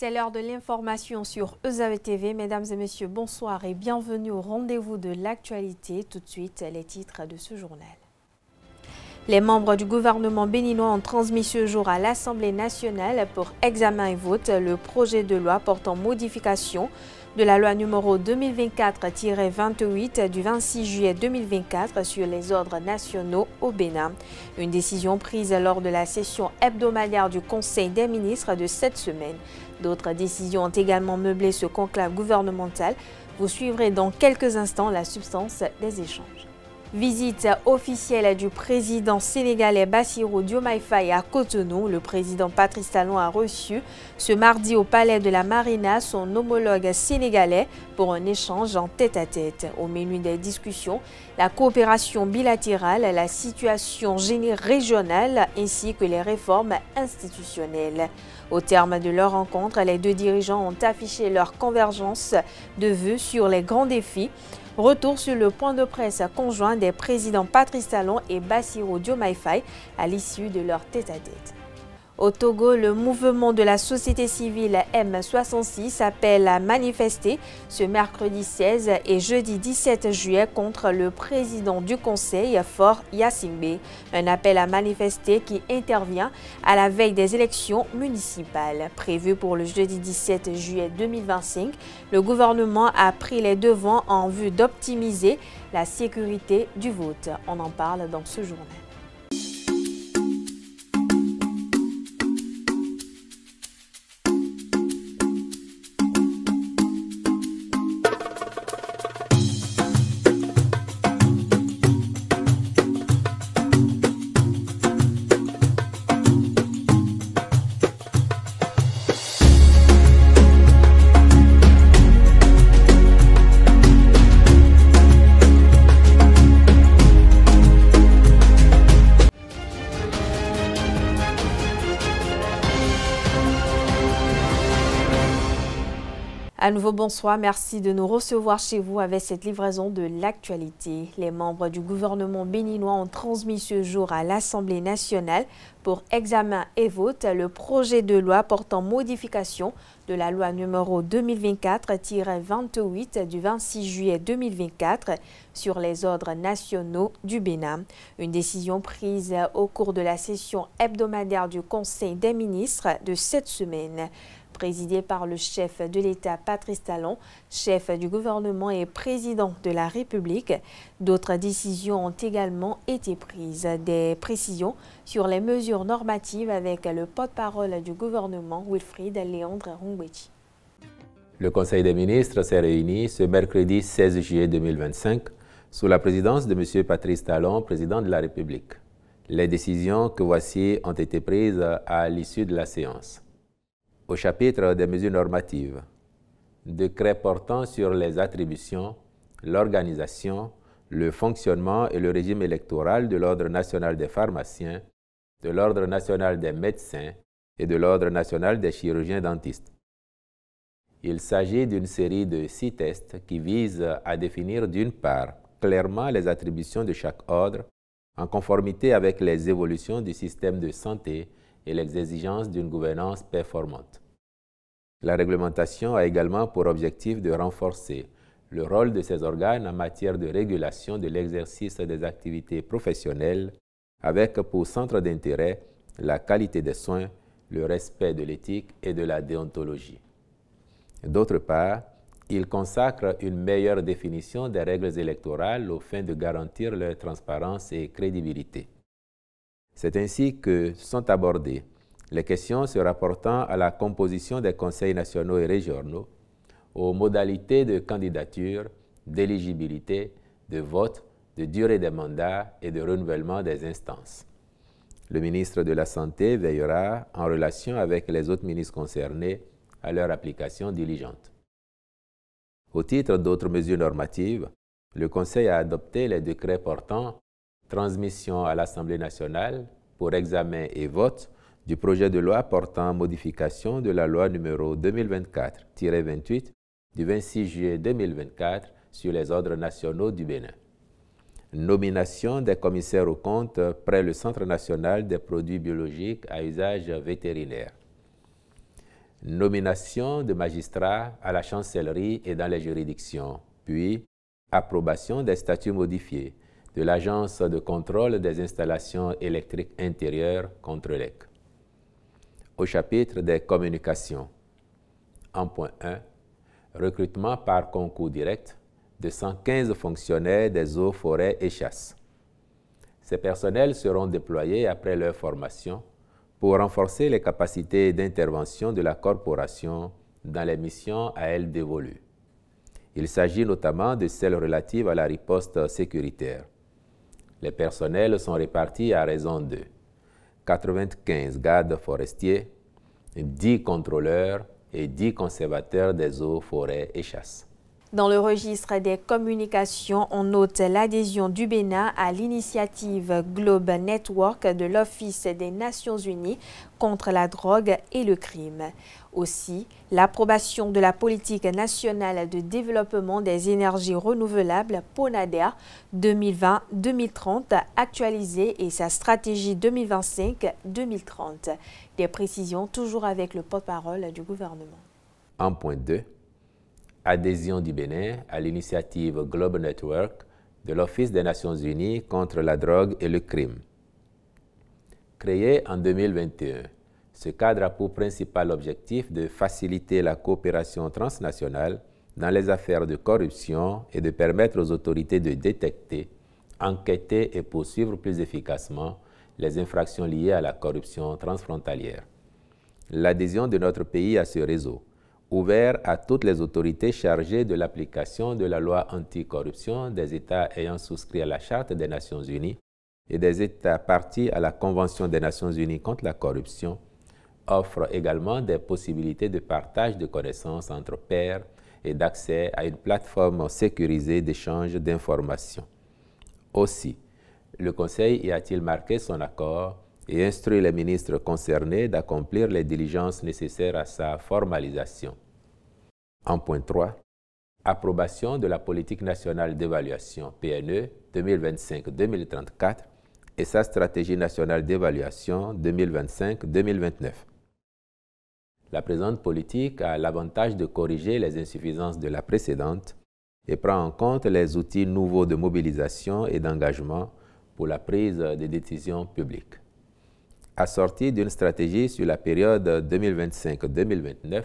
C'est l'heure de l'information sur EZAV TV. Mesdames et messieurs, bonsoir et bienvenue au rendez-vous de l'actualité. Tout de suite, les titres de ce journal. Les membres du gouvernement béninois ont transmis ce jour à l'Assemblée nationale pour examen et vote le projet de loi portant modification de la loi numéro 2024-28 du 26 juillet 2024 sur les ordres nationaux au Bénin. Une décision prise lors de la session hebdomadaire du Conseil des ministres de cette semaine. D'autres décisions ont également meublé ce conclave gouvernemental. Vous suivrez dans quelques instants la substance des échanges. Visite officielle du président sénégalais Bassirou Diomaye Faye à Cotonou. Le président Patrice Talon a reçu ce mardi au palais de la Marina son homologue sénégalais pour un échange en tête-à-tête. Au menu des discussions, la coopération bilatérale, la situation régionale ainsi que les réformes institutionnelles. Au terme de leur rencontre, les deux dirigeants ont affiché leur convergence de vues sur les grands défis. Retour sur le point de presse conjoint des présidents Patrice Talon et Bassirou Diomaye Faye à l'issue de leur tête-à-tête. Au Togo, le mouvement de la société civile M66 appelle à manifester ce mercredi 16 et jeudi 17 juillet contre le président du Conseil, Faure Gnassingbé. Un appel à manifester qui intervient à la veille des élections municipales. Prévu pour le jeudi 17 juillet 2025, le gouvernement a pris les devants en vue d'optimiser la sécurité du vote. On en parle dans ce journal. À nouveau, bonsoir. Merci de nous recevoir chez vous avec cette livraison de l'actualité. Les membres du gouvernement béninois ont transmis ce jour à l'Assemblée nationale pour examen et vote le projet de loi portant modification de la loi numéro 2024-28 du 26 juillet 2024 sur les ordres nationaux du Bénin. Une décision prise au cours de la session hebdomadaire du Conseil des ministres de cette semaine. Présidé par le chef de l'État Patrice Talon, chef du gouvernement et président de la République. D'autres décisions ont également été prises. Des précisions sur les mesures normatives avec le porte-parole du gouvernement, Wilfried Léandre Rongwechi. Le Conseil des ministres s'est réuni ce mercredi 16 juillet 2025 sous la présidence de M. Patrice Talon, président de la République. Les décisions que voici ont été prises à l'issue de la séance. Au chapitre des mesures normatives, décret portant sur les attributions, l'organisation, le fonctionnement et le régime électoral de l'Ordre national des pharmaciens, de l'Ordre national des médecins et de l'Ordre national des chirurgiens dentistes. Il s'agit d'une série de 6 tests qui visent à définir d'une part clairement les attributions de chaque ordre en conformité avec les évolutions du système de santé et les exigences d'une gouvernance performante. La réglementation a également pour objectif de renforcer le rôle de ces organes en matière de régulation de l'exercice des activités professionnelles avec pour centre d'intérêt la qualité des soins, le respect de l'éthique et de la déontologie. D'autre part, il consacre une meilleure définition des règles électorales aux fins de garantir leur transparence et crédibilité. C'est ainsi que sont abordées les questions se rapportant à la composition des conseils nationaux et régionaux, aux modalités de candidature, d'éligibilité, de vote, de durée des mandats et de renouvellement des instances. Le ministre de la Santé veillera, en relation avec les autres ministres concernés, à leur application diligente. Au titre d'autres mesures normatives, le Conseil a adopté les décrets portant transmission à l'Assemblée nationale pour examen et vote du projet de loi portant modification de la loi numéro 2024-28 du 26 juillet 2024 sur les ordres nationaux du Bénin. Nomination des commissaires aux comptes près le Centre national des produits biologiques à usage vétérinaire. nomination de magistrats à la chancellerie et dans les juridictions, puis approbation des statuts modifiés de l'Agence de contrôle des installations électriques intérieures Contrelec. Au chapitre des communications, en point 1, recrutement par concours direct de 115 fonctionnaires des eaux, forêts et chasses. Ces personnels seront déployés après leur formation pour renforcer les capacités d'intervention de la corporation dans les missions à elle dévolues. Il s'agit notamment de celles relatives à la riposte sécuritaire. Les personnels sont répartis à raison de 95 gardes forestiers, 10 contrôleurs et 10 conservateurs des eaux, forêts et chasses. Dans le registre des communications, on note l'adhésion du Bénin à l'initiative Globe Network de l'Office des Nations Unies contre la drogue et le crime. Aussi, l'approbation de la politique nationale de développement des énergies renouvelables PONADER 2020-2030 actualisée et sa stratégie 2025-2030. Des précisions toujours avec le porte-parole du gouvernement. En point 2. Adhésion du Bénin à l'initiative Globe Network de l'Office des Nations Unies contre la drogue et le crime. Créé en 2021, ce cadre a pour principal objectif de faciliter la coopération transnationale dans les affaires de corruption et de permettre aux autorités de détecter, enquêter et poursuivre plus efficacement les infractions liées à la corruption transfrontalière. L'adhésion de notre pays à ce réseau, ouvert à toutes les autorités chargées de l'application de la loi anticorruption des États ayant souscrit à la Charte des Nations Unies et des États partis à la Convention des Nations Unies contre la corruption, offre également des possibilités de partage de connaissances entre pairs et d'accès à une plateforme sécurisée d'échange d'informations. Aussi, le Conseil y a-t-il marqué son accord et instruit les ministres concernés d'accomplir les diligences nécessaires à sa formalisation. En point 3, approbation de la politique nationale d'évaluation PNE 2025-2034 et sa stratégie nationale d'évaluation 2025-2029. La présente politique a l'avantage de corriger les insuffisances de la précédente et prend en compte les outils nouveaux de mobilisation et d'engagement pour la prise de décisions publiques. Assortie d'une stratégie sur la période 2025-2029,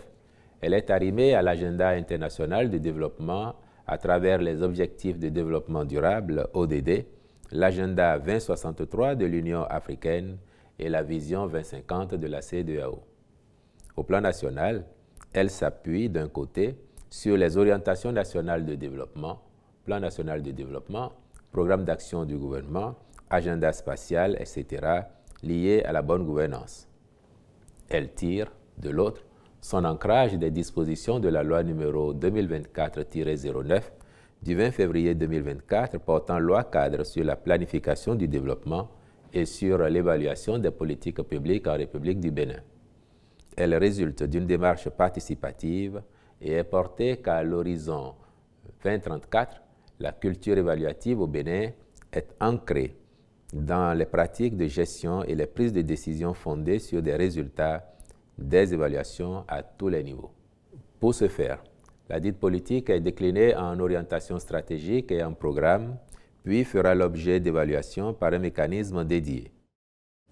elle est arrimée à l'agenda international de développement à travers les objectifs de développement durable, ODD, l'agenda 2063 de l'Union africaine et la vision 2050 de la CEDEAO. Au plan national, elle s'appuie d'un côté sur les orientations nationales de développement, plan national de développement, programme d'action du gouvernement, agenda spatial, etc., liés à la bonne gouvernance. Elle tire, de l'autre, son ancrage des dispositions de la loi numéro 2024-09 du 20 février 2024 portant loi cadre sur la planification du développement et sur l'évaluation des politiques publiques en République du Bénin. Elle résulte d'une démarche participative et est portée qu'à l'horizon 2034, la culture évaluative au Bénin est ancrée dans les pratiques de gestion et les prises de décision fondées sur des résultats des évaluations à tous les niveaux. Pour ce faire, la dite politique est déclinée en orientation stratégique et en programme, puis fera l'objet d'évaluation par un mécanisme dédié.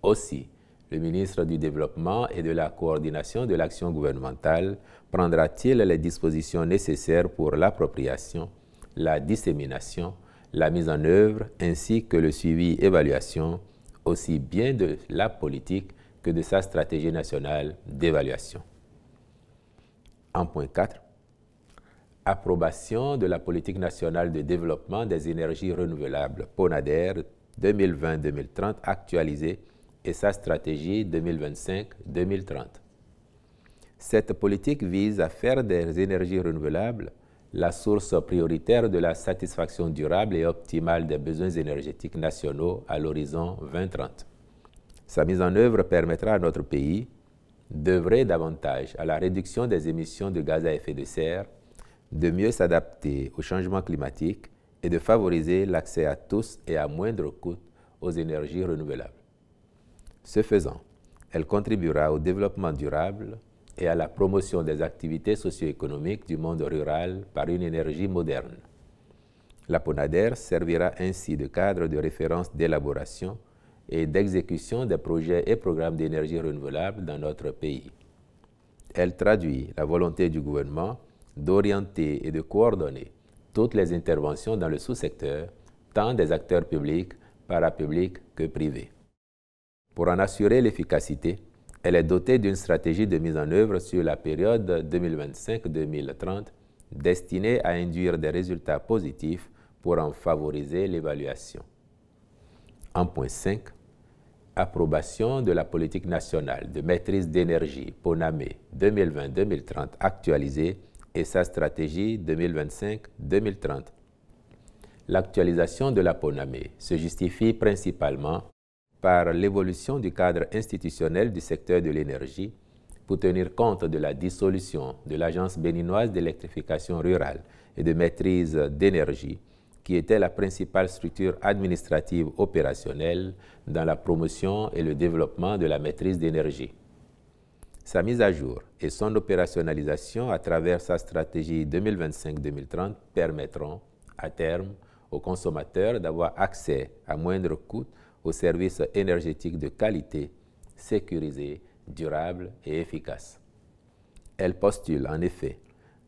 Aussi, le ministre du Développement et de la Coordination de l'action gouvernementale prendra-t-il les dispositions nécessaires pour l'appropriation, la dissémination, la mise en œuvre ainsi que le suivi-évaluation, aussi bien de la politique que de sa stratégie nationale d'évaluation. En point 4, approbation de la politique nationale de développement des énergies renouvelables PONADER 2020-2030 actualisée et sa stratégie 2025-2030. Cette politique vise à faire des énergies renouvelables la source prioritaire de la satisfaction durable et optimale des besoins énergétiques nationaux à l'horizon 2030. Sa mise en œuvre permettra à notre pays d'œuvrer davantage à la réduction des émissions de gaz à effet de serre, de mieux s'adapter au changement climatique et de favoriser l'accès à tous et à moindre coût aux énergies renouvelables. Ce faisant, elle contribuera au développement durable, et à la promotion des activités socio-économiques du monde rural par une énergie moderne. La PONADER servira ainsi de cadre de référence d'élaboration et d'exécution des projets et programmes d'énergie renouvelable dans notre pays. Elle traduit la volonté du gouvernement d'orienter et de coordonner toutes les interventions dans le sous-secteur, tant des acteurs publics, parapublics que privés. Pour en assurer l'efficacité, elle est dotée d'une stratégie de mise en œuvre sur la période 2025-2030 destinée à induire des résultats positifs pour en favoriser l'évaluation. En point 5, approbation de la politique nationale de maîtrise d'énergie PONAME 2020-2030 actualisée et sa stratégie 2025-2030. L'actualisation de la PONAME se justifie principalement par l'évolution du cadre institutionnel du secteur de l'énergie pour tenir compte de la dissolution de l'Agence béninoise d'électrification rurale et de maîtrise d'énergie, qui était la principale structure administrative opérationnelle dans la promotion et le développement de la maîtrise d'énergie. Sa mise à jour et son opérationnalisation à travers sa stratégie 2025-2030 permettront, à terme, aux consommateurs d'avoir accès à moindre coût aux services énergétiques de qualité, sécurisés, durables et efficaces. Elle postule en effet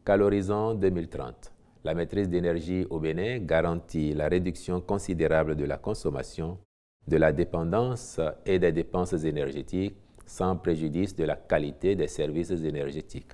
qu'à l'horizon 2030, la maîtrise d'énergie au Bénin garantit la réduction considérable de la consommation, de la dépendance et des dépenses énergétiques sans préjudice de la qualité des services énergétiques.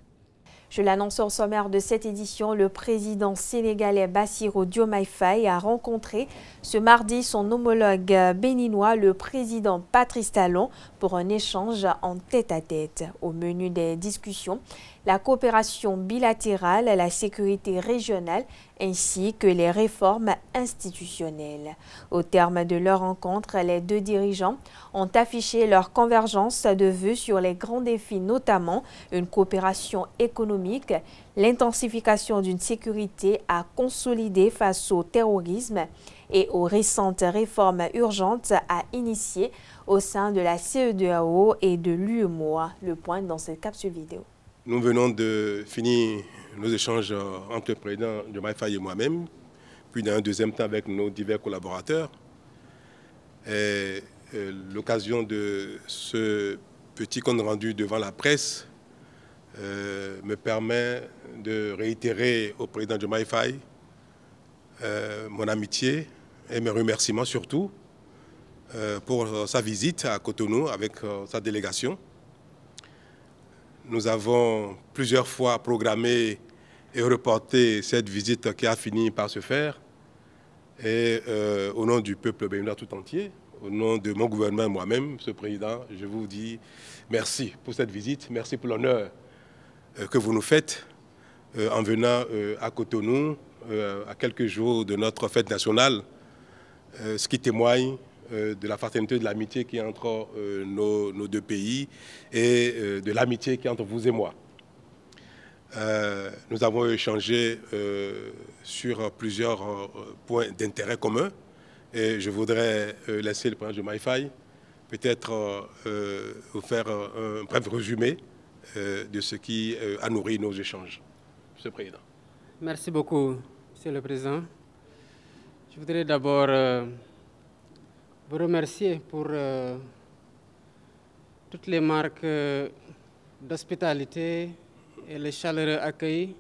Je l'annonce au sommaire de cette édition, le président sénégalais Bassirou Diomaye Faye a rencontré ce mardi son homologue béninois, le président Patrice Talon, pour un échange en tête-à-tête. Au menu des discussions, la coopération bilatérale, la sécurité régionale ainsi que les réformes institutionnelles. Au terme de leur rencontre, les deux dirigeants ont affiché leur convergence de vues sur les grands défis, notamment une coopération économique, l'intensification d'une sécurité à consolider face au terrorisme et aux récentes réformes urgentes à initier au sein de la CEDEAO et de l'UEMOA. Le point dans cette capsule vidéo. Nous venons de finir nos échanges entre le président Diomaye Faye et moi-même, puis dans un deuxième temps avec nos divers collaborateurs. L'occasion de ce petit compte rendu devant la presse me permet de réitérer au président Diomaye Faye mon amitié et mes remerciements surtout pour sa visite à Cotonou avec sa délégation. Nous avons plusieurs fois programmé et reporté cette visite qui a fini par se faire. Et au nom du peuple béninois tout entier, au nom de mon gouvernement et moi-même, Monsieur le Président, je vous dis merci pour cette visite, merci pour l'honneur que vous nous faites en venant à Cotonou à quelques jours de notre fête nationale, ce qui témoigne de la fraternité, de l'amitié qui est entre nos deux pays et de l'amitié qui est entre vous et moi. Nous avons échangé sur plusieurs points d'intérêt commun et je voudrais laisser le président Diomaye Faye peut-être vous faire un bref résumé de ce qui a nourri nos échanges. Monsieur le Président. Merci beaucoup, Monsieur le Président. Je voudrais d'abord vous remercier pour toutes les marques d'hospitalité et le chaleureux accueil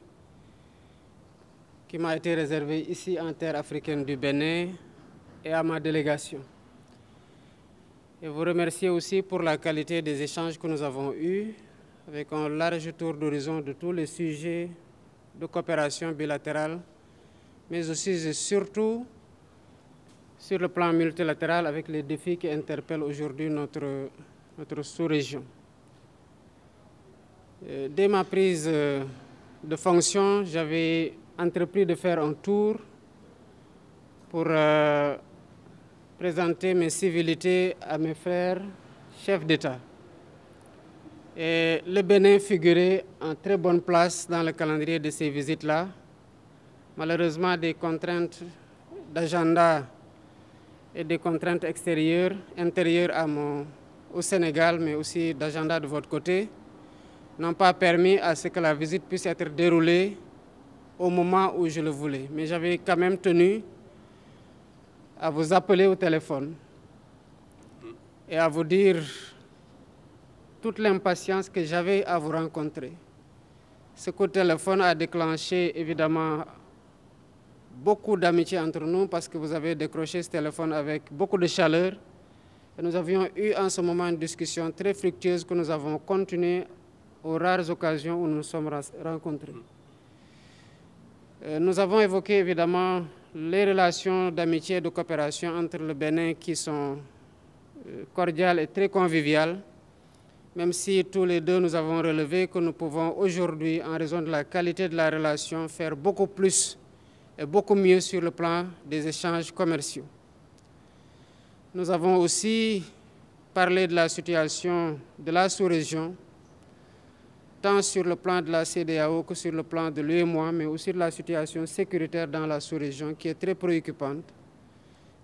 qui m'a été réservé ici en terre africaine du Bénin et à ma délégation. Et vous remercier aussi pour la qualité des échanges que nous avons eus avec un large tour d'horizon de tous les sujets de coopération bilatérale, mais aussi et surtout sur le plan multilatéral avec les défis qui interpellent aujourd'hui notre sous-région. Dès ma prise de fonction, j'avais entrepris de faire un tour pour présenter mes civilités à mes frères chefs d'État. Et le Bénin figurait en très bonne place dans le calendrier de ces visites-là. Malheureusement, des contraintes d'agenda et des contraintes intérieures au Sénégal, mais aussi d'agenda de votre côté, n'ont pas permis à ce que la visite puisse être déroulée au moment où je le voulais. Mais j'avais quand même tenu à vous appeler au téléphone et à vous dire toute l'impatience que j'avais à vous rencontrer. Ce coup de téléphone a déclenché évidemment beaucoup d'amitié entre nous parce que vous avez décroché ce téléphone avec beaucoup de chaleur. Et nous avions eu en ce moment une discussion très fructueuse que nous avons continué aux rares occasions où nous nous sommes rencontrés. Nous avons évoqué évidemment les relations d'amitié et de coopération entre le Bénin qui sont cordiales et très conviviales, même si tous les deux nous avons relevé que nous pouvons aujourd'hui, en raison de la qualité de la relation, faire beaucoup plus et beaucoup mieux sur le plan des échanges commerciaux. Nous avons aussi parlé de la situation de la sous-région, tant sur le plan de la CEDEAO que sur le plan de l'UEMOA, mais aussi de la situation sécuritaire dans la sous-région qui est très préoccupante.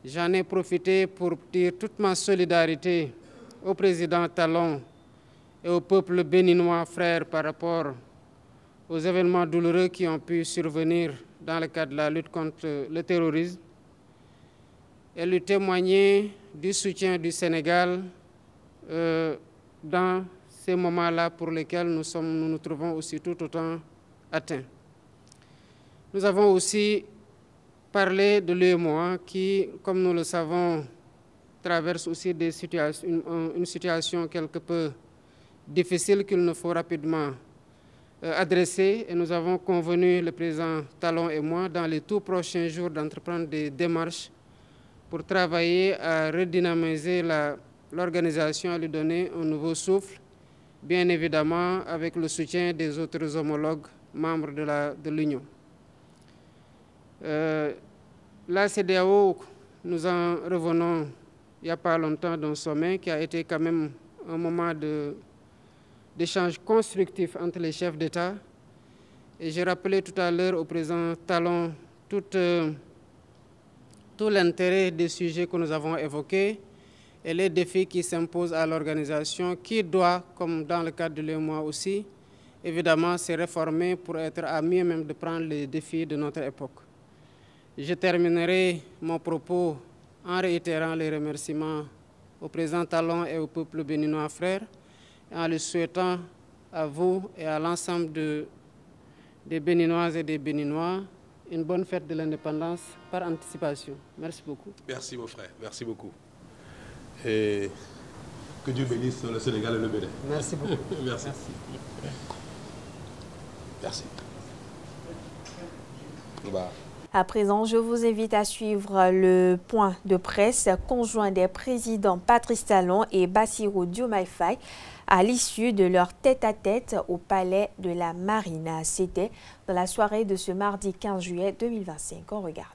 J'en ai profité pour dire toute ma solidarité au président Talon et au peuple béninois frère par rapport aux événements douloureux qui ont pu survenir dans le cadre de la lutte contre le terrorisme et lui témoigner du soutien du Sénégal dans ces moments-là pour lesquels nous nous trouvons aussi tout autant atteints. Nous avons aussi parlé de l'UEMOA qui, comme nous le savons, traverse aussi une situation quelque peu difficile qu'il nous faut rapidement adresser. Et nous avons convenu, le président Talon et moi, dans les tout prochains jours d'entreprendre des démarches pour travailler à redynamiser l'organisation, à lui donner un nouveau souffle, bien évidemment avec le soutien des autres homologues membres de l'Union. La CEDEAO, nous en revenons il n'y a pas longtemps d'un sommet qui a été quand même un moment d'échange constructif entre les chefs d'État. Et j'ai rappelé tout à l'heure au président Talon tout l'intérêt des sujets que nous avons évoqués et les défis qui s'imposent à l'organisation qui doit, comme dans le cadre de l'UEMOA aussi, évidemment se réformer pour être à mieux même de prendre les défis de notre époque. Je terminerai mon propos en réitérant les remerciements au président Talon et au peuple béninois frère, et en le souhaitant à vous et à l'ensemble des Béninoises et des Béninois une bonne fête de l'indépendance par anticipation. Merci beaucoup. Merci mon frère, merci beaucoup. Et que Dieu bénisse le Sénégal et le Bénin. Merci beaucoup. Merci. Merci. Bah. À présent, je vous invite à suivre le point de presse conjoint des présidents Patrice Talon et Bassirou Diomaye Faye à l'issue de leur tête-à-tête au palais de la Marina. C'était dans la soirée de ce mardi 15 juillet 2025. On regarde.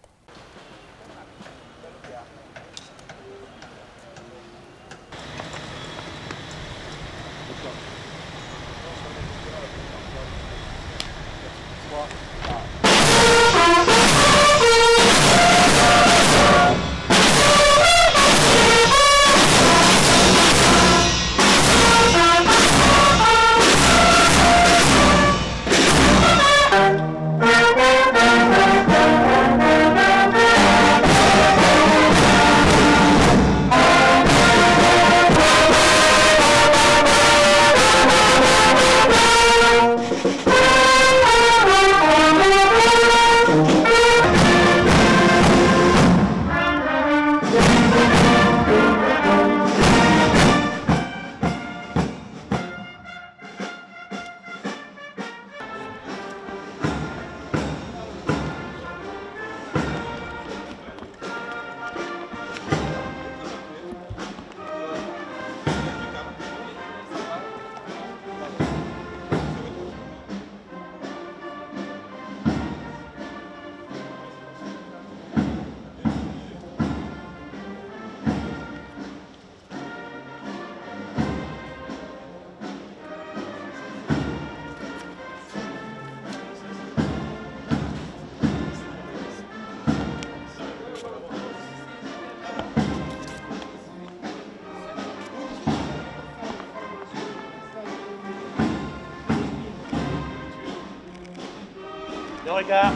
Le regard.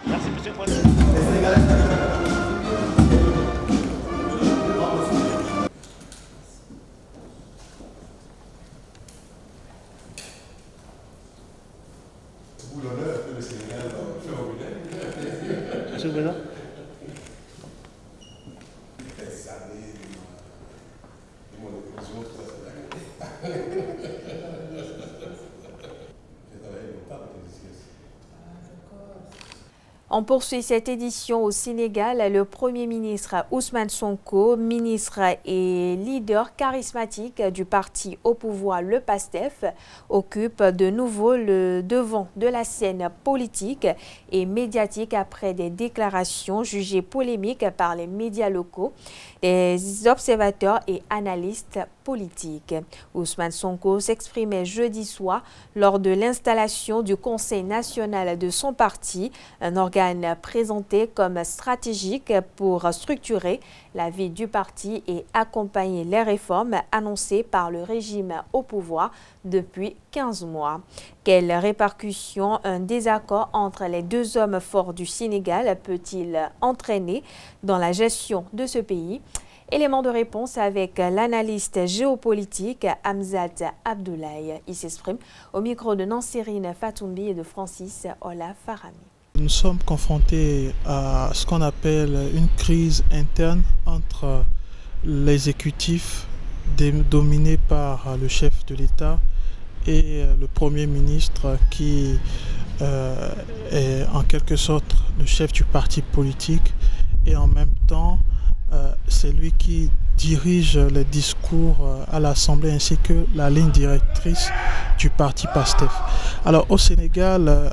Merci, monsieur le président. Monsieur le président. On poursuit cette édition au Sénégal. Le Premier ministre Ousmane Sonko, ministre et leader charismatique du parti au pouvoir, le PASTEF, occupe de nouveau le devant de la scène politique et médiatique après des déclarations jugées polémiques par les médias locaux, des observateurs et analystes politiques. Ousmane Sonko s'exprimait jeudi soir lors de l'installation du Conseil national de son parti, un organe présenté comme stratégique pour structurer la vie du parti et accompagner les réformes annoncées par le régime au pouvoir depuis 15 mois. Quelles répercussions un désaccord entre les deux hommes forts du Sénégal peut-il entraîner dans la gestion de ce pays? Élément de réponse avec l'analyste géopolitique Hamzat Abdoulaye. Il s'exprime au micro de Nancérine Fatoumbi et de Francis Ola Farami. Nous sommes confrontés à ce qu'on appelle une crise interne entre l'exécutif dominé par le chef de l'État et le Premier ministre qui est en quelque sorte le chef du parti politique et en même temps c'est lui qui dirige les discours à l'Assemblée ainsi que la ligne directrice du parti PASTEF. Alors au Sénégal,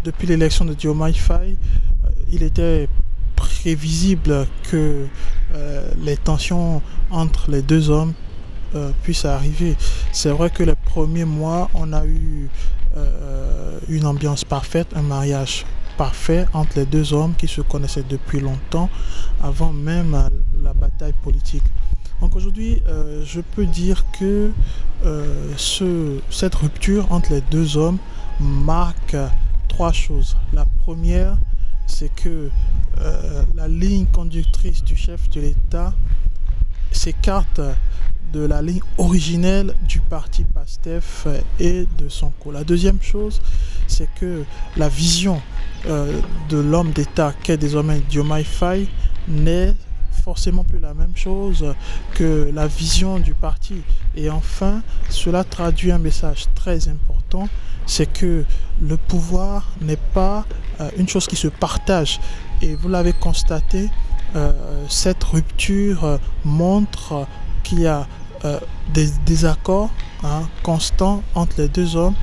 depuis l'élection de Diomaye Faye, il était prévisible que les tensions entre les deux hommes puissent arriver. C'est vrai que les premiers mois, on a eu une ambiance parfaite, un mariage parfait entre les deux hommes qui se connaissaient depuis longtemps, avant même la bataille politique. Donc aujourd'hui, je peux dire que cette rupture entre les deux hommes marque trois choses. La première, c'est que la ligne conductrice du chef de l'État s'écarte de la ligne originelle du parti PASTEF et de Sonko. La deuxième chose, c'est que la vision de l'homme d'État qu'est désormais Diomaye Faye n'est forcément plus la même chose que la vision du parti. Et enfin, cela traduit un message très important, c'est que le pouvoir n'est pas une chose qui se partage. Et vous l'avez constaté, cette rupture montre qu'il y a des désaccords constants entre les deux hommes.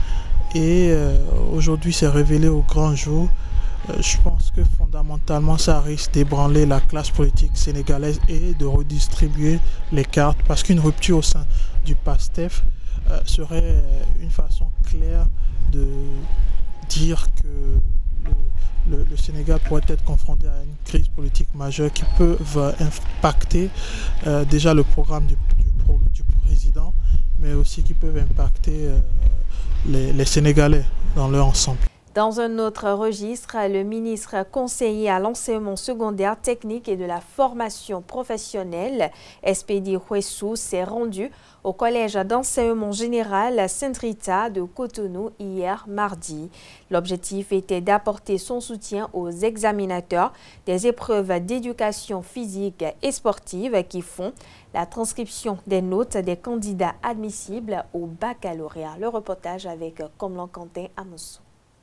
Et aujourd'hui, c'est révélé au grand jour. Je pense que fondamentalement, ça risque d'ébranler la classe politique sénégalaise et de redistribuer les cartes, parce qu'une rupture au sein du PASTEF serait une façon claire de dire que le Sénégal pourrait être confronté à une crise politique majeure qui peut impacter déjà le programme du président, mais aussi qui peuvent impacter les Sénégalais dans leur ensemble. Dans un autre registre, le ministre conseiller à l'enseignement secondaire technique et de la formation professionnelle, Espedi Huessou, s'est rendu au collège d'enseignement général Sainte-Rita de Cotonou hier mardi. L'objectif était d'apporter son soutien aux examinateurs des épreuves d'éducation physique et sportive qui font la transcription des notes des candidats admissibles au baccalauréat. Le reportage avec Komlan Quentin Amoussou.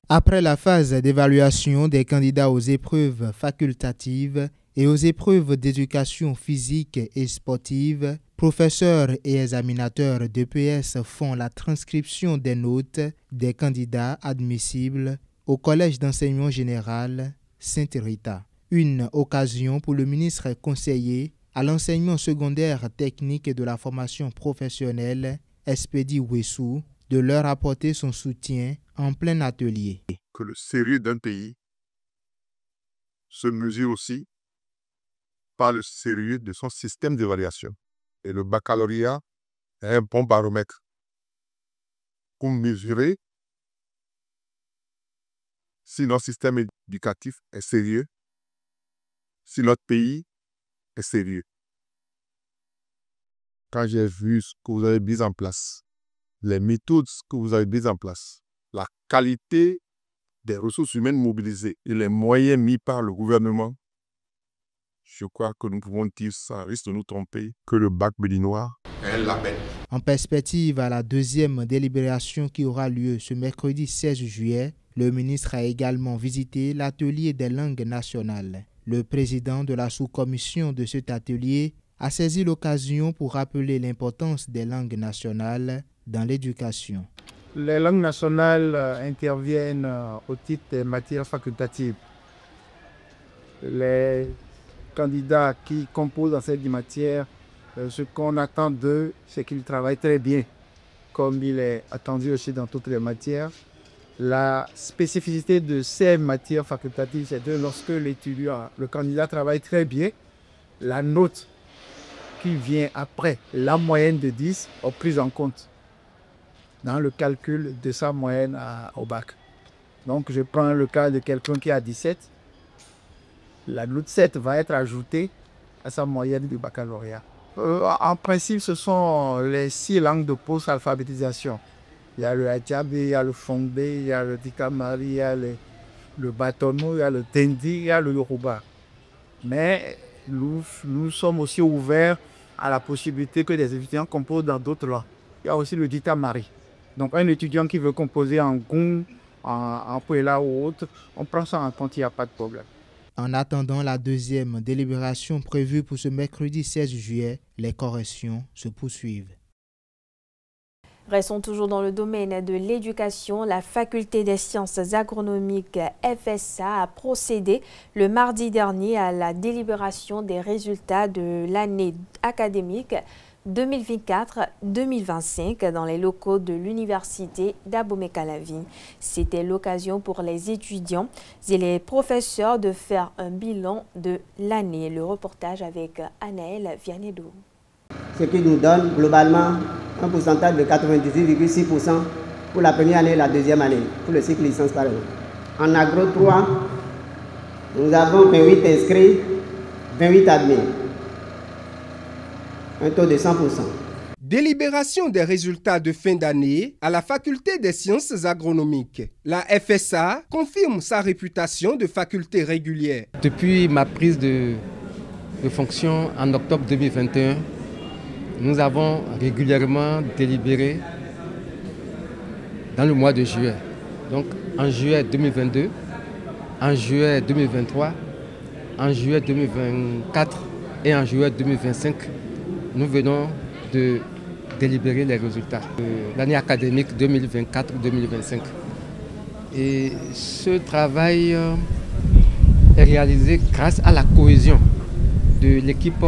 Après la phase d'évaluation des candidats aux épreuves facultatives et aux épreuves d'éducation physique et sportive, professeurs et examinateurs d'EPS font la transcription des notes des candidats admissibles au Collège d'enseignement général Sainte-Rita. Une occasion pour le ministre conseiller à l'enseignement secondaire technique et de la formation professionnelle, Espedi Huessou, de leur apporter son soutien en plein atelier. Que le sérieux d'un pays se mesure aussi par le sérieux de son système d'évaluation. Et le baccalauréat est un bon baromètre pour mesurer si notre système éducatif est sérieux, si notre pays est sérieux. Quand j'ai vu ce que vous avez mis en place, les méthodes que vous avez mises en place, la qualité des ressources humaines mobilisées et les moyens mis par le gouvernement, je crois que nous pouvons dire, sans risque de nous tromper, que le bac béninois est un label. En perspective à la deuxième délibération qui aura lieu ce mercredi 16 juillet, le ministre a également visité l'atelier des langues nationales. Le président de la sous-commission de cet atelier a saisi l'occasion pour rappeler l'importance des langues nationales dans l'éducation. Les langues nationales interviennent au titre des matières facultatives. Les candidats qui composent dans cette matière, ce qu'on attend d'eux, c'est qu'ils travaillent très bien, comme il est attendu aussi dans toutes les matières. La spécificité de ces matières facultatives, c'est que lorsque l'étudiant, le candidat travaille très bien, la note qui vient après la moyenne de 10 est prise en compte dans le calcul de sa moyenne au bac. Donc je prends le cas de quelqu'un qui a 17. La note 7 va être ajoutée à sa moyenne du baccalauréat. En principe, ce sont les 6 langues de post-alphabétisation. Il y a le Hadjabé, il y a le Fondé, il y a le Dikamari, il y a le Batono, il y a le Tendi, il y a le Yoruba. Mais nous sommes aussi ouverts à la possibilité que des étudiants composent dans d'autres langues. Il y a aussi le Ditamari. Donc un étudiant qui veut composer en Goum, en Pouela ou autre, on prend ça en compte, il n'y a pas de problème. En attendant la deuxième délibération prévue pour ce mercredi 16 juillet, les corrections se poursuivent. Restons toujours dans le domaine de l'éducation. La faculté des sciences agronomiques FSA a procédé le mardi dernier à la délibération des résultats de l'année académique 2024-2025 dans les locaux de l'université d'Abomey-Calavi. C'était l'occasion pour les étudiants et les professeurs de faire un bilan de l'année. Le reportage avec Anaël Vianedou. Ce qui nous donne globalement un pourcentage de 98,6% pour la première année et la deuxième année, pour le cycle licence par exemple. En agro 3, nous avons 28 inscrits, 28 admis. Un taux de 100%. Délibération des résultats de fin d'année à la faculté des sciences agronomiques. La FSA confirme sa réputation de faculté régulière. Depuis ma prise de fonction en octobre 2021, nous avons régulièrement délibéré dans le mois de juillet. Donc en juillet 2022, en juillet 2023, en juillet 2024 et en juillet 2025, nous venons de délibérer les résultats de l'année académique 2024-2025. Et ce travail est réalisé grâce à la cohésion de l'équipe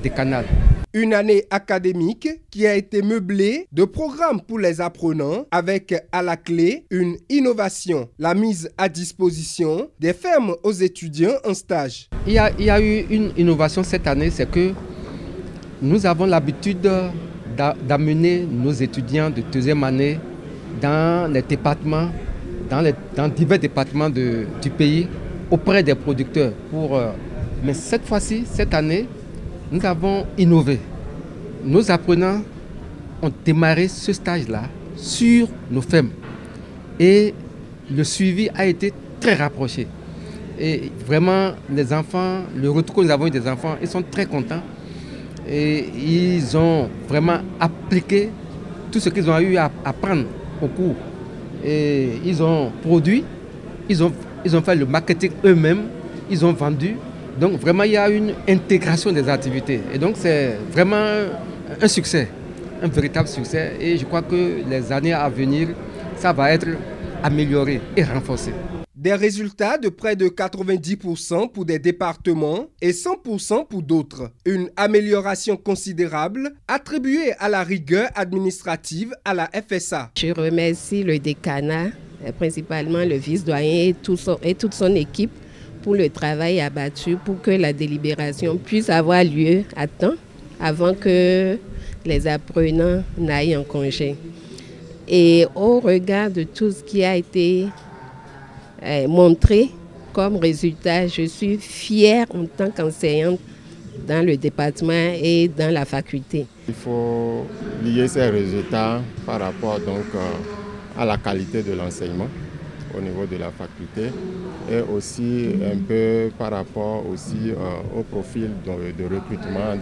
des Canals. Une année académique qui a été meublée de programmes pour les apprenants avec à la clé une innovation, la mise à disposition des fermes aux étudiants en stage. Il y a eu une innovation cette année, c'est que nous avons l'habitude d'amener nos étudiants de deuxième année dans les départements, dans divers départements du pays, auprès des producteurs. Mais cette fois-ci, cette année, nous avons innové. Nos apprenants ont démarré ce stage-là sur nos fermes. Et le suivi a été très rapproché. Et vraiment, les enfants, le retour que nous avons eu des enfants, ils sont très contents. Et ils ont vraiment appliqué tout ce qu'ils ont eu à apprendre au cours. Et ils ont produit, ils ont fait le marketing eux-mêmes, ils ont vendu. Donc vraiment, il y a une intégration des activités. Et donc c'est vraiment un succès, un véritable succès. Et je crois que les années à venir, ça va être amélioré et renforcé. Des résultats de près de 90% pour des départements et 100% pour d'autres. Une amélioration considérable attribuée à la rigueur administrative à la FSA. Je remercie le décanat, principalement le vice-doyen et toute son équipe pour le travail abattu pour que la délibération puisse avoir lieu à temps avant que les apprenants n'aillent en congé. Et au regard de tout ce qui a été montrer comme résultat. Je suis fière en tant qu'enseignante dans le département et dans la faculté. Il faut lier ces résultats par rapport donc à la qualité de l'enseignement au niveau de la faculté et aussi un peu par rapport aussi au profil de recrutement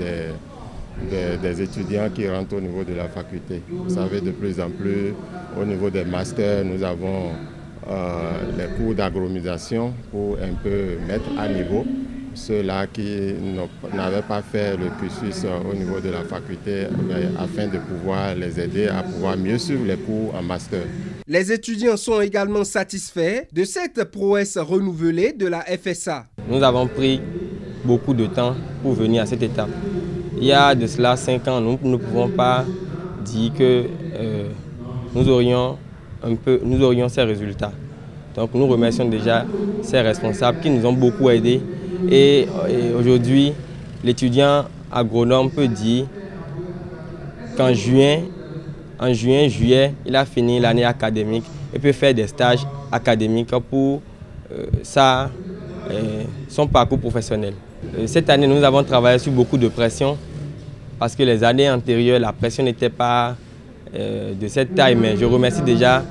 des étudiants qui rentrent au niveau de la faculté. Vous savez, de plus en plus, au niveau des masters, nous avons les cours d'agronomisation pour un peu mettre à niveau ceux-là qui n'avaient pas fait le cursus au niveau de la faculté afin de pouvoir les aider à pouvoir mieux suivre les cours en master. Les étudiants sont également satisfaits de cette prouesse renouvelée de la FSA. Nous avons pris beaucoup de temps pour venir à cette étape. Il y a de cela 5 ans, nous ne pouvons pas dire que nous aurions ces résultats. Donc nous remercions déjà ces responsables qui nous ont beaucoup aidés. Et aujourd'hui, l'étudiant agronome peut dire qu'en juin, juillet, il a fini l'année académique et peut faire des stages académiques pour son parcours professionnel. Cette année, nous avons travaillé sur beaucoup de pression parce que les années antérieures, la pression n'était pas de cette taille. Mais je remercie déjà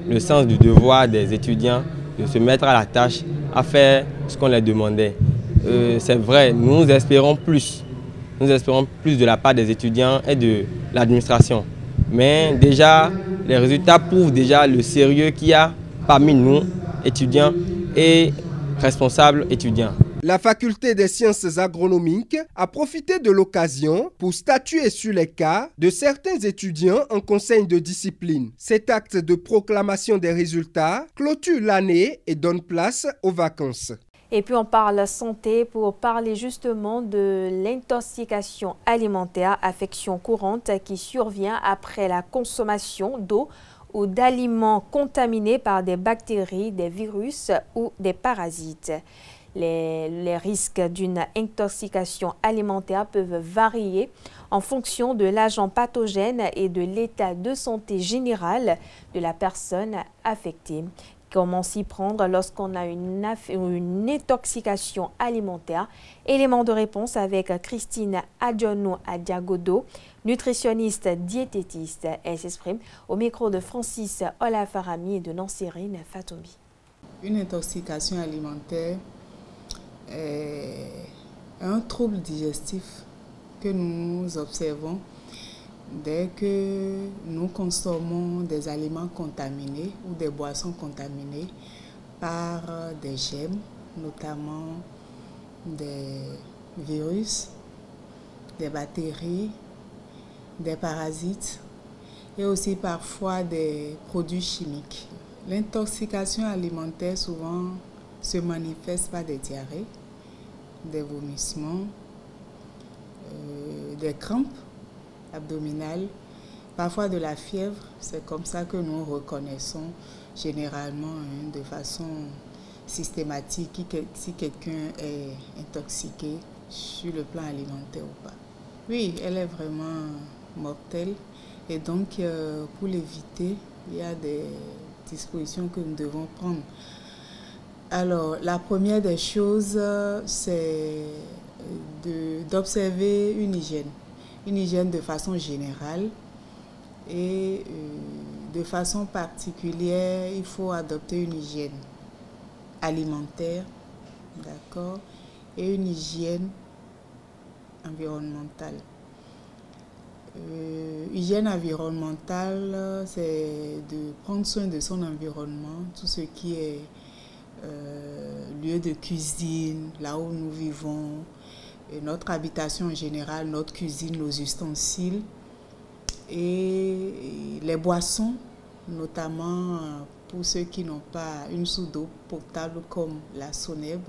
le sens du devoir des étudiants de se mettre à la tâche à faire ce qu'on leur demandait. C'est vrai, nous espérons plus. Nous espérons plus de la part des étudiants et de l'administration. Mais déjà, les résultats prouvent déjà le sérieux qu'il y a parmi nous, étudiants et responsables étudiants. La faculté des sciences agronomiques a profité de l'occasion pour statuer sur les cas de certains étudiants en conseil de discipline. Cet acte de proclamation des résultats clôture l'année et donne place aux vacances. Et puis on parle santé pour parler justement de l'intoxication alimentaire, affection courante qui survient après la consommation d'eau ou d'aliments contaminés par des bactéries, des virus ou des parasites. Les risques d'une intoxication alimentaire peuvent varier en fonction de l'agent pathogène et de l'état de santé général de la personne affectée. Comment s'y prendre lorsqu'on a une intoxication alimentaire? Élément de réponse avec Christine Adjono-Adiagodo, nutritionniste diététiste. Elle s'exprime au micro de Francis Olafarami et de Nancérine Fatoumi. Une intoxication alimentaire est un trouble digestif que nous observons dès que nous consommons des aliments contaminés ou des boissons contaminées par des germes, notamment des virus, des bactéries, des parasites et aussi parfois des produits chimiques. L'intoxication alimentaire souvent se manifeste par des diarrhées, des vomissements, des crampes abdominales, parfois de la fièvre. C'est comme ça que nous reconnaissons généralement de façon systématique si quelqu'un est intoxiqué sur le plan alimentaire ou pas. Oui, elle est vraiment mortelle et donc pour l'éviter, il y a des dispositions que nous devons prendre. Alors, la première des choses, c'est d'observer une hygiène de façon générale et de façon particulière, il faut adopter une hygiène alimentaire, d'accord, et une hygiène environnementale. Hygiène environnementale, c'est de prendre soin de son environnement, tout ce qui est lieu de cuisine, là où nous vivons, et notre habitation en général, notre cuisine, nos ustensiles et les boissons, notamment pour ceux qui n'ont pas une source d'eau potable comme la SONEB.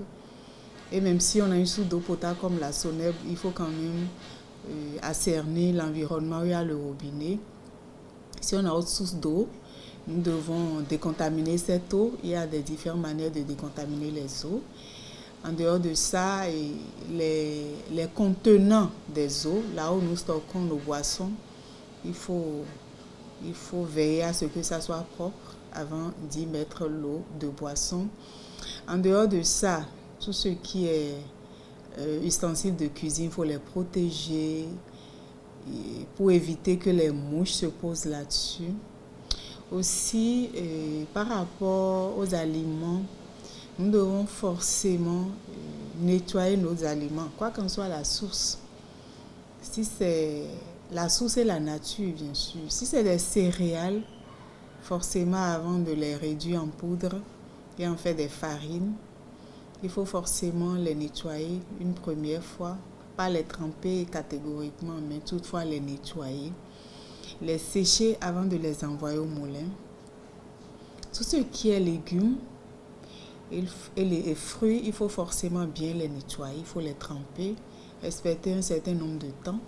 Et même si on a une source d'eau potable comme la SONEB, il faut quand même assainir l'environnement où il y a le robinet. Si on a autre source d'eau, nous devons décontaminer cette eau. Il y a des différentes manières de décontaminer les eaux. En dehors de ça, les contenants des eaux, là où nous stockons nos boissons, il faut veiller à ce que ça soit propre avant d'y mettre l'eau de boisson. En dehors de ça, tout ce qui est ustensiles de cuisine, il faut les protéger pour éviter que les mouches se posent là-dessus. Aussi, par rapport aux aliments, nous devons forcément nettoyer nos aliments, quoi qu'en soit la source. Si c'est la source et la nature, bien sûr. Si c'est des céréales, forcément, avant de les réduire en poudre et en faire des farines, il faut forcément les nettoyer une première fois, pas les tremper catégoriquement, mais toutefois les nettoyer, les sécher avant de les envoyer au moulin. Tout ce qui est légumes et les fruits, il faut forcément bien les nettoyer, il faut les tremper, respecter un certain nombre de temps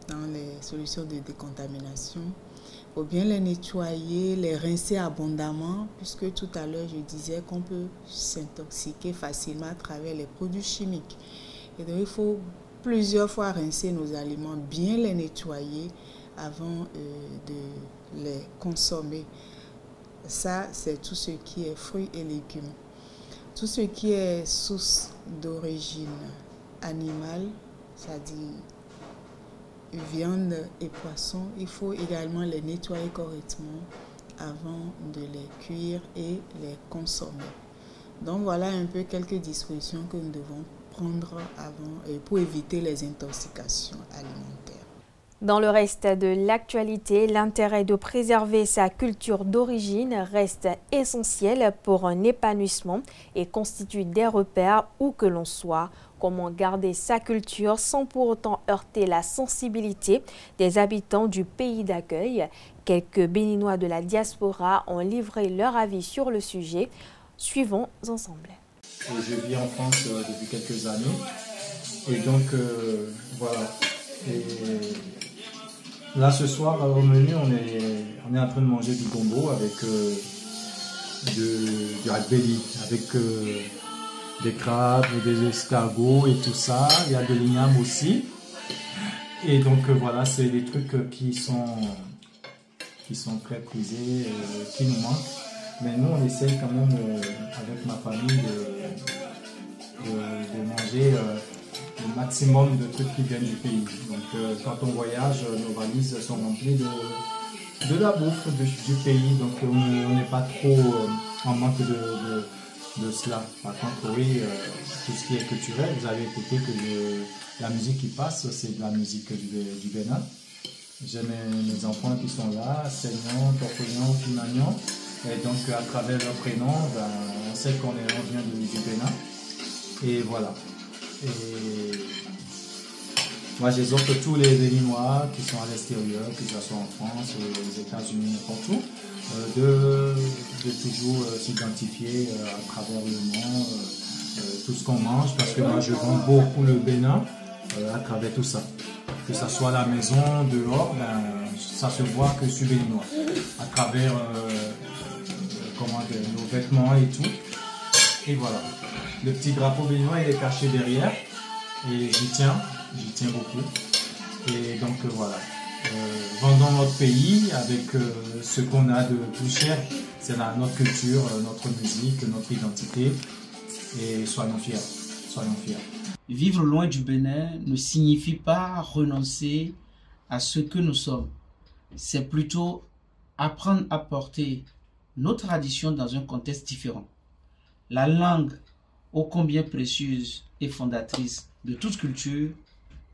dans les solutions de décontamination. Il faut bien les nettoyer, les rincer abondamment, puisque tout à l'heure je disais qu'on peut s'intoxiquer facilement à travers les produits chimiques. Et donc il faut plusieurs fois rincer nos aliments, bien les nettoyer avant de les consommer. Ça, c'est tout ce qui est fruits et légumes. Tout ce qui est source d'origine animale, c'est-à-dire viande et poisson, il faut également les nettoyer correctement avant de les cuire et les consommer. Donc voilà un peu quelques dispositions que nous devons prendre avant pour éviter les intoxications alimentaires. Dans le reste de l'actualité, l'intérêt de préserver sa culture d'origine reste essentiel pour un épanouissement et constitue des repères où que l'on soit. Comment garder sa culture sans pour autant heurter la sensibilité des habitants du pays d'accueil? Quelques Béninois de la diaspora ont livré leur avis sur le sujet. Suivons ensemble. Je vis en France depuis quelques années et donc voilà. Et là ce soir au menu on est en train de manger du gombo avec du ragbeli, avec des crabes, des escargots et tout ça. Il y a de l'igname aussi. Et donc voilà, c'est des trucs qui sont très prisés, qui nous manquent. Mais nous, on essaye quand même, avec ma famille, de manger le maximum de trucs qui viennent du pays. Donc quand on voyage, nos valises sont remplies de la bouffe du pays. Donc on n'est pas trop en manque de cela. Par contre, oui, tout ce qui est culturel, vous avez écouté que la musique qui passe, c'est de la musique du Bénin. J'ai mes enfants qui sont là, Seignon, Torpignon, Fimagnon. Et donc, à travers leur prénom, on sait qu'on vient du Bénin. Et voilà. Et moi, j'exhorte tous les Béninois qui sont à l'extérieur, que ce soit en France, aux États-Unis, n'importe où, de toujours s'identifier à travers le nom, tout ce qu'on mange, parce que moi, je vends beaucoup le Bénin à travers tout ça. Que ce soit à la maison, dehors, ça se voit que je suis Béninois. À travers nos vêtements et tout. Et voilà. Le petit drapeau béninois, il est caché derrière. Et j'y tiens beaucoup. Et donc voilà. Vendons notre pays avec ce qu'on a de plus cher. C'est notre culture, notre musique, notre identité. Et soyons fiers. Soyons fiers. Vivre loin du Bénin ne signifie pas renoncer à ce que nous sommes. C'est plutôt apprendre à porter nos traditions dans un contexte différent. La langue, ô combien précieuse et fondatrice de toute culture,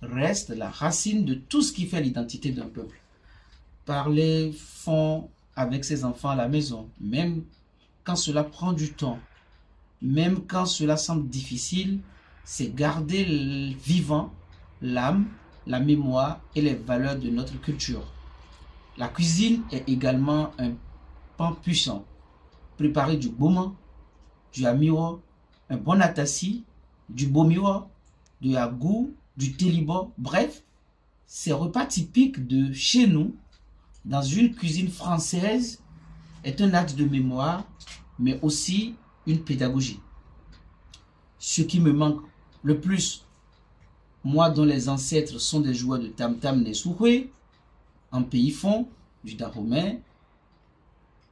reste la racine de tout ce qui fait l'identité d'un peuple. Parler fond avec ses enfants à la maison, même quand cela prend du temps, même quand cela semble difficile, c'est garder vivant l'âme, la mémoire et les valeurs de notre culture. La cuisine est également un pan puissant. Préparer du boma, du amiro, un bon atassi, du bomiwa, du agou, du télibo, bref, ces repas typiques de chez nous, dans une cuisine française, est un acte de mémoire, mais aussi une pédagogie. Ce qui me manque le plus, moi dont les ancêtres sont des joueurs de tam-tam Nesouhoué, en pays fond, du Dahomey,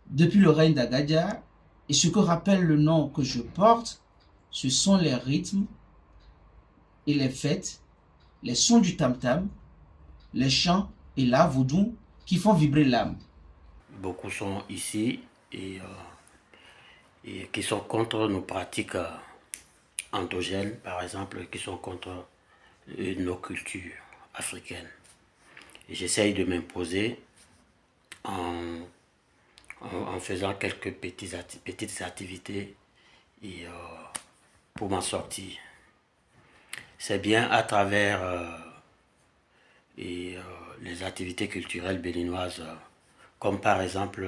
depuis le règne d'Agadia. Et ce que rappelle le nom que je porte, ce sont les rythmes et les fêtes, les sons du tam-tam, les chants et la vaudou qui font vibrer l'âme. Beaucoup sont ici et qui sont contre nos pratiques endogènes, par exemple, qui sont contre nos cultures africaines. Et j'essaye de m'imposer en faisant quelques petites activités pour m'en sortir. C'est bien à travers les activités culturelles béninoises, comme par exemple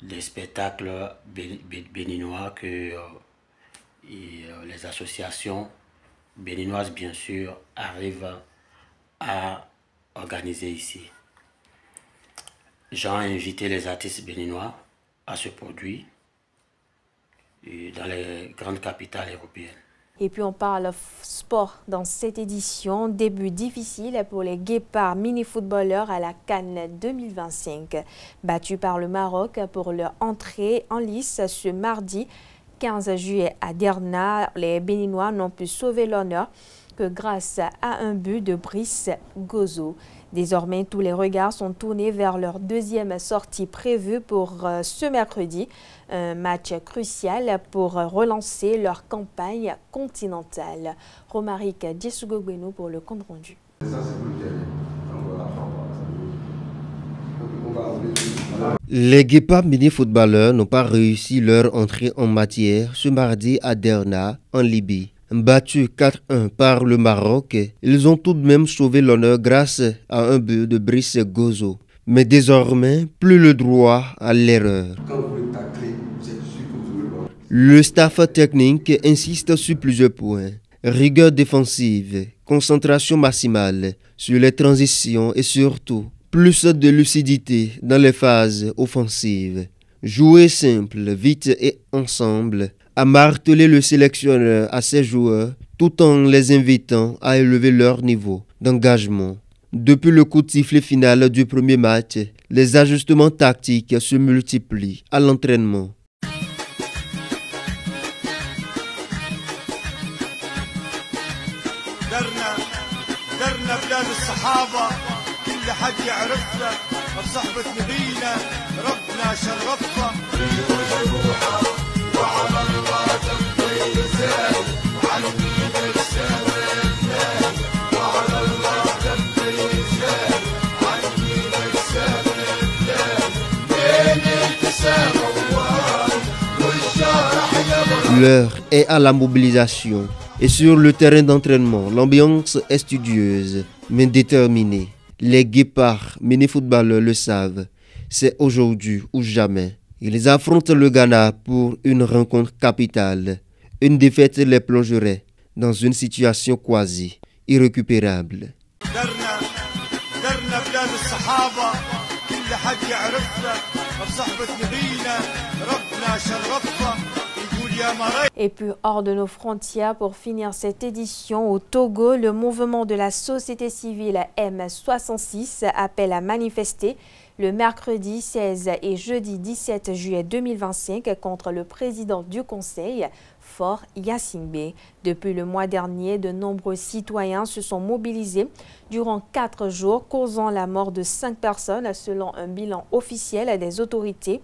les spectacles béninois que les associations béninoises, bien sûr, arrivent à organiser ici. J'ai invité les artistes béninois à se produire dans les grandes capitales européennes. Et puis on parle sport dans cette édition. Début difficile pour les Guépards mini-footballeurs à la CAN 2025. Battus par le Maroc pour leur entrée en lice ce mardi 15 juillet à Derna, les Béninois n'ont pu sauver l'honneur que grâce à un but de Brice Gozo. Désormais, tous les regards sont tournés vers leur deuxième sortie prévue pour ce mercredi. Un match crucial pour relancer leur campagne continentale. Romaric Djessougogbeno pour le compte rendu. Les Guépards mini-footballeurs n'ont pas réussi leur entrée en matière ce mardi à Derna, en Libye. Battus 4-1 par le Maroc, ils ont tout de même sauvé l'honneur grâce à un but de Brice Gozo. Mais désormais, plus le droit à l'erreur. Le staff technique insiste sur plusieurs points. Rigueur défensive, concentration maximale sur les transitions et surtout, plus de lucidité dans les phases offensives. Jouer simple, vite et ensemble, a martelé le sélectionneur à ses joueurs tout en les invitant à élever leur niveau d'engagement. Depuis le coup de sifflet final du premier match, les ajustements tactiques se multiplient à l'entraînement. L'heure est à la mobilisation et sur le terrain d'entraînement, l'ambiance est studieuse mais déterminée. Les Guépards mini-footballeurs le savent, c'est aujourd'hui ou jamais. Ils affrontent le Ghana pour une rencontre capitale. Une défaite les plongerait dans une situation quasi irrécupérable. Et puis hors de nos frontières, pour finir cette édition, au Togo, le mouvement de la société civile M66 appelle à manifester le mercredi 16 et jeudi 17 juillet 2025 contre le président du Conseil, Faure Gnassingbé. Depuis le mois dernier, de nombreux citoyens se sont mobilisés durant 4 jours, causant la mort de 5 personnes selon un bilan officiel des autorités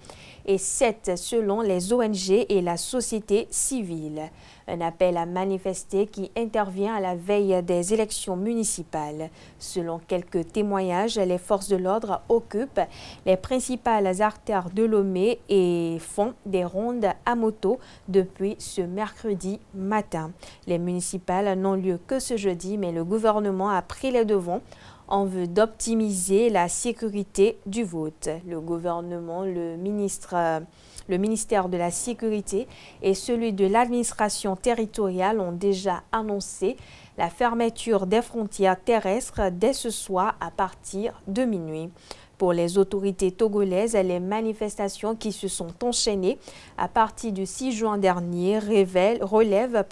et 7 selon les ONG et la société civile. Un appel à manifester qui intervient à la veille des élections municipales. Selon quelques témoignages, les forces de l'ordre occupent les principales artères de Lomé et font des rondes à moto depuis ce mercredi matin. Les municipales n'ont lieu que ce jeudi, mais le gouvernement a pris les devants en vue d'optimiser la sécurité du vote. Le gouvernement, le ministère de la Sécurité et celui de l'administration territoriale ont déjà annoncé la fermeture des frontières terrestres dès ce soir à partir de minuit. Pour les autorités togolaises, les manifestations qui se sont enchaînées à partir du 6 juin dernier relèvent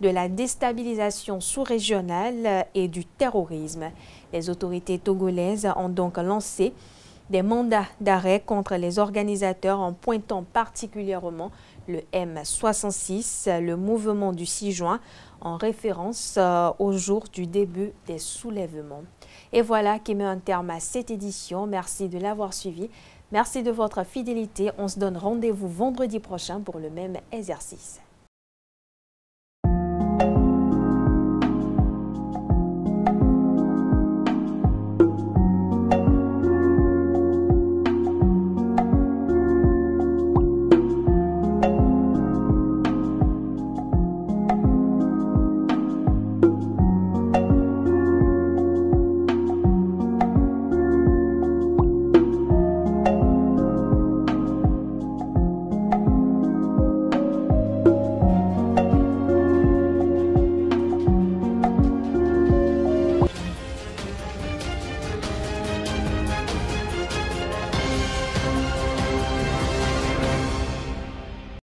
de la déstabilisation sous-régionale et du terrorisme. Les autorités togolaises ont donc lancé des mandats d'arrêt contre les organisateurs en pointant particulièrement le M66, le mouvement du 6 juin, en référence au jour du début des soulèvements. Et voilà qui met un terme à cette édition. Merci de l'avoir suivi. Merci de votre fidélité. On se donne rendez-vous vendredi prochain pour le même exercice.